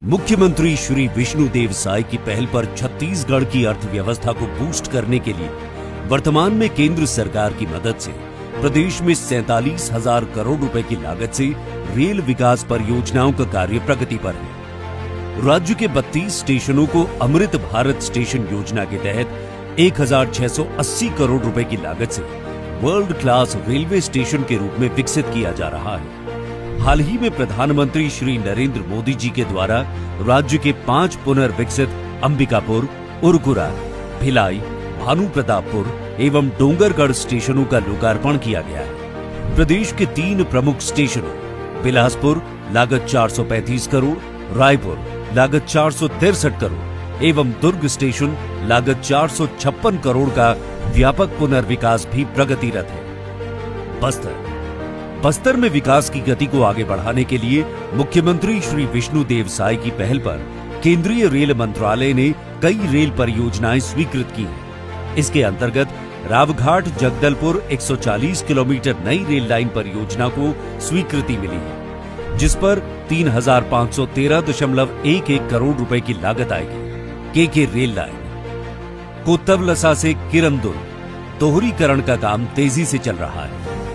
मुख्यमंत्री श्री विष्णुदेव साय की पहल पर छत्तीसगढ़ की अर्थव्यवस्था को बूस्ट करने के लिए वर्तमान में केंद्र सरकार की मदद से प्रदेश में 47,000 करोड़ रुपए की लागत से रेल विकास परियोजनाओं का कार्य प्रगति पर है। राज्य के 32 स्टेशनों को अमृत भारत स्टेशन योजना के तहत 1,680 करोड़ रुपए की लागत से वर्ल्ड क्लास रेलवे स्टेशन के रूप में विकसित किया जा रहा है। हाल ही में प्रधानमंत्री श्री नरेंद्र मोदी जी के द्वारा राज्य के 5 पुनर्विकसित अंबिकापुर, उरकुरा, भिलाई, भानुप्रतापपुर एवं डोंगरगढ़ स्टेशनों का लोकार्पण किया गया है। प्रदेश के 3 प्रमुख स्टेशनों बिलासपुर लागत 435 करोड़, रायपुर लागत 463 करोड़ एवं दुर्ग स्टेशन लागत 456 करोड़ का व्यापक पुनर्विकास भी प्रगतिरत है। बस्तर में विकास की गति को आगे बढ़ाने के लिए मुख्यमंत्री श्री विष्णुदेव साय की पहल पर केंद्रीय रेल मंत्रालय ने कई रेल परियोजनाएं स्वीकृत की हैं। इसके अंतर्गत रावघाट जगदलपुर 140 किलोमीटर नई रेल लाइन परियोजना को स्वीकृति मिली है, जिस पर 3,513.11 करोड़ रुपए की लागत आएगी। के रेल लाइन कोत्तवलसा से किरंदुल दोहरीकरण का काम तेजी से चल रहा है।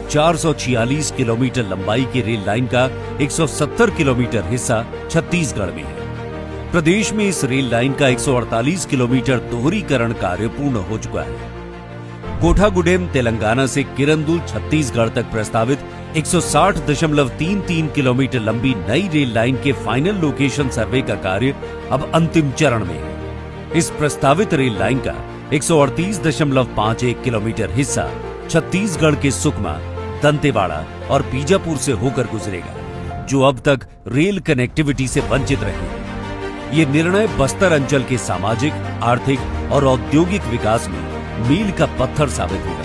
446 किलोमीटर लंबाई की रेल लाइन का 170 किलोमीटर हिस्सा छत्तीसगढ़ में है। प्रदेश में इस रेल लाइन का 148 किलोमीटर दोहरीकरण कार्य पूर्ण हो चुका है। कोठागुडेम तेलंगाना से किरंदुल छत्तीसगढ़ तक प्रस्तावित 160.33 किलोमीटर लंबी नई रेल लाइन के फाइनल लोकेशन सर्वे का कार्य अब अंतिम चरण में है। इस प्रस्तावित रेल लाइन का 138.51 किलोमीटर हिस्सा छत्तीसगढ़ के सुकमा, दंतेवाड़ा और बीजापुर से होकर गुजरेगा, जो अब तक रेल कनेक्टिविटी से वंचित रहे। ये निर्णय बस्तर अंचल के सामाजिक, आर्थिक और औद्योगिक विकास में मील का पत्थर साबित होगा।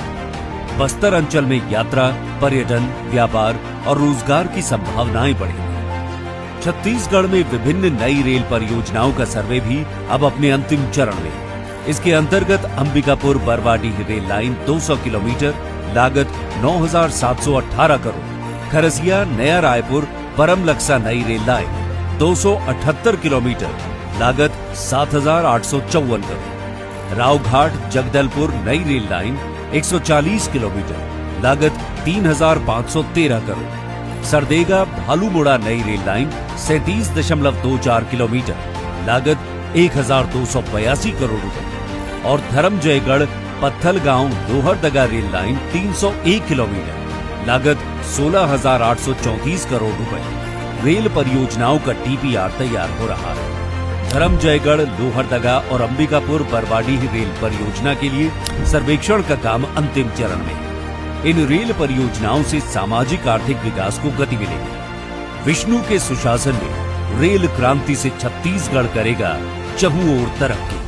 बस्तर अंचल में यात्रा, पर्यटन, व्यापार और रोजगार की संभावनाएं बढ़ेंगी। छत्तीसगढ़ में विभिन्न नई रेल परियोजनाओं का सर्वे भी अब अपने अंतिम चरण में है। इसके अंतर्गत Ambikapur Barwadih rail line 200 kilometre लागत 9,718 करोड़, खरसिया नया रायपुर परमलक्सा नई रेल लाइन 278 किलोमीटर लागत 7,854 करोड़, रावघाट जगदलपुर नई रेल लाइन 140 किलोमीटर लागत 3,513 करोड़, सरदेगा भालूमुड़ा नई रेल लाइन 37.24 किलोमीटर लागत 1,282 करोड़ रुपए और Dharamjaigarh Pathalgaon Lohardaga rail line 301 kilometre लागत 16,834 करोड़ रुपए। रेल परियोजनाओं का टीपीआर तैयार हो रहा है। धर्मजयगढ़, लोहरदगा और अंबिकापुर बरवाडीह रेल परियोजना के लिए सर्वेक्षण का काम अंतिम चरण में है। इन रेल परियोजनाओं से सामाजिक आर्थिक विकास को गति मिलेगी। विष्णु के सुशासन में रेल क्रांति से छत्तीसगढ़ करेगा चहुं ओर तरक्की।